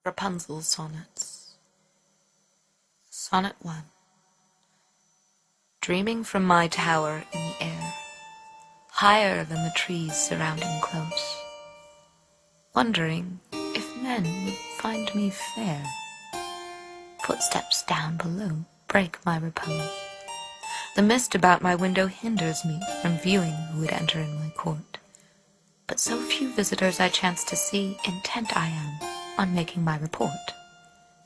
Rapunzel Sonnets. Sonnet 1. Dreaming from my tower in the air, higher than the trees surrounding close, wondering if men would find me fair. Footsteps down below break my repose. The mist about my window hinders me from viewing who would enter in my court. But so few visitors I chance to see, intent I am on making my report,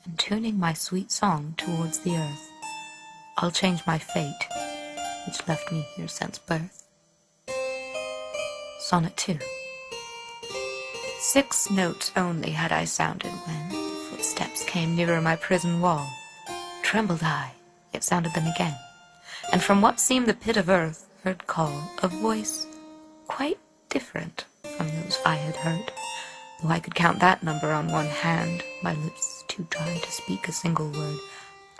and tuning my sweet song towards the earth. I'll change my fate, which left me here since birth. Sonnet 2. 6 notes only had I sounded when footsteps came nearer my prison wall. Trembled I, yet sounded them again, and from what seemed the pit of earth heard call a voice quite different from those I had heard. Though I could count that number on one hand, my lips too dry to speak a single word,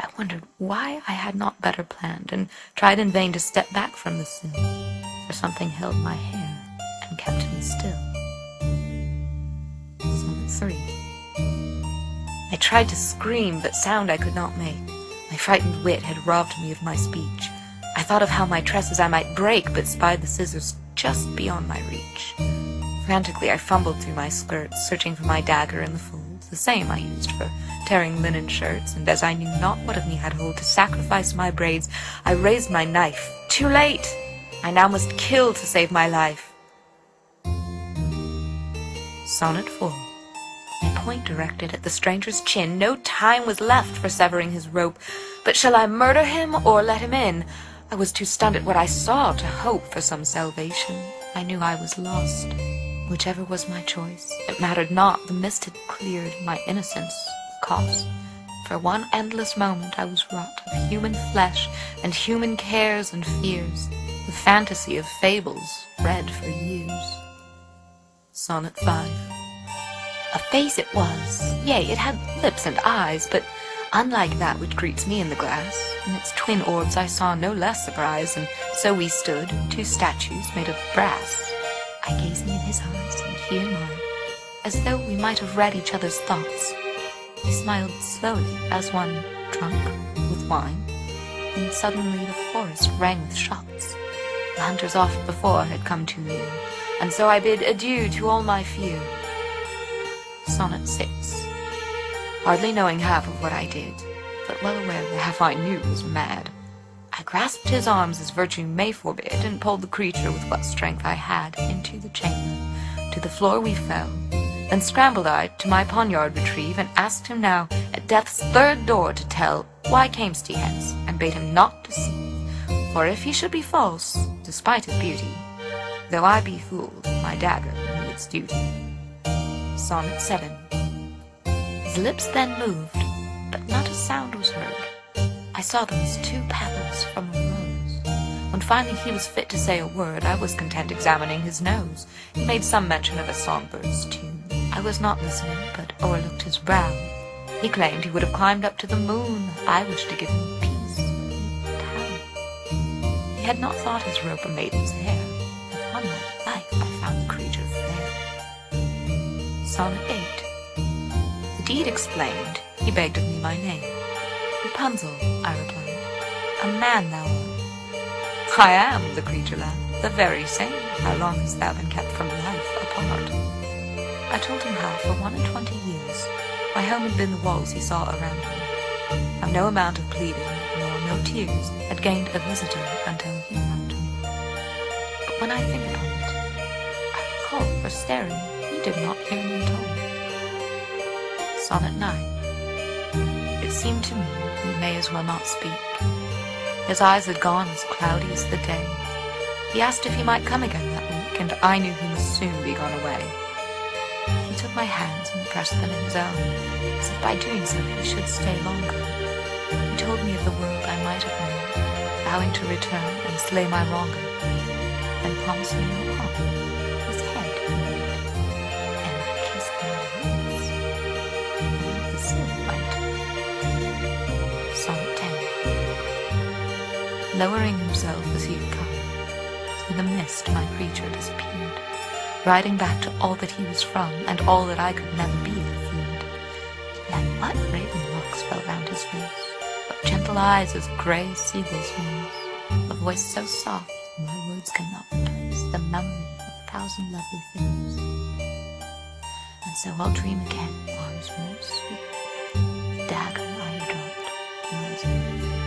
I wondered why I had not better planned, and tried in vain to step back from the sill, for something held my hair and kept me still. Sonnet 3. I tried to scream, but sound I could not make. My frightened wit had robbed me of my speech. I thought of how my tresses I might break, but spied the scissors just beyond my reach. Frantically I fumbled through my skirts, searching for my dagger in the folds, the same I used for tearing linen shirts, and as I knew not what of me had hold to sacrifice my braids, I raised my knife. Too late! I now must kill to save my life. Sonnet 4. My point directed at the stranger's chin, no time was left for severing his rope. But shall I murder him or let him in? I was too stunned at what I saw to hope for some salvation. I knew I was lost. Whichever was my choice, it mattered not. The mist had cleared my innocence, the cost. For one endless moment I was wrought of human flesh and human cares and fears, the fantasy of fables read for years. Sonnet 5. A face it was, yea, it had lips and eyes, but unlike that which greets me in the glass. In its twin orbs I saw no less surprise, and so we stood, 2 statues made of brass, I gazing in his eyes and he in mine, as though we might have read each other's thoughts. He smiled slowly, as one drunk with wine, and suddenly the forest rang with shots. The hunters oft before had come too near, and so I bid adieu to all my fear. Sonnet 6. Hardly knowing half of what I did, but well aware the half I knew was mad, I grasped his arms as virtue may forbid, and pulled the creature with what strength I had into the chamber. To the floor we fell. Then scrambled I to my poniard retrieve, and asked him now at death's 3rd door to tell why camest he hence, and bade him not deceive. For if he should be false, despite his beauty, though I be fooled, my dagger knew its duty. Sonnet 7. His lips then moved, but not a sound was heard. I saw them as 2 petals from a rose. When finally he was fit to say a word, I was content examining his nose. He made some mention of a songbird's tune. I was not listening, but o'erlooked his brow. He claimed he would have climbed up to the moon. I wished to give him peace, but how? He had not thought his rope a maiden's hair. Upon my life I found the creature fair. Sonnet 8. The deed explained, he begged of me my name. Rapunzel, I replied, a man thou art. I am, the creature laughed, the very same. How long hast thou been kept from life apart? I told him how, for 21 years, my home had been the walls he saw around me. How no amount of pleading, nor no tears, had gained a visitor until he found me. But when I think upon it, I recall, for staring, he did not hear me at all. Sonnet 9. It seemed to me he may as well not speak. His eyes had gone as cloudy as the day. He asked if he might come again that week, and I knew he must soon be gone away. He took my hands and pressed them in his own, as if by doing so he should stay longer. He told me of the world I might have known, vowing to return and slay my wronger, and promised me no harm. His head he moved, and kissed my lips, and the silk went. Sonnet 10. Lowering himself as he had come, through the mist my creature disappeared, riding back to all that he was from, and all that I could never be, I feared. What raven locks fell round his face? What gentle eyes as grey as seagulls' wings? A voice so soft, my words cannot replace the memory of 1,000 lovely things. And so I'll dream again, arms more sweet. Dagger I dropped, lies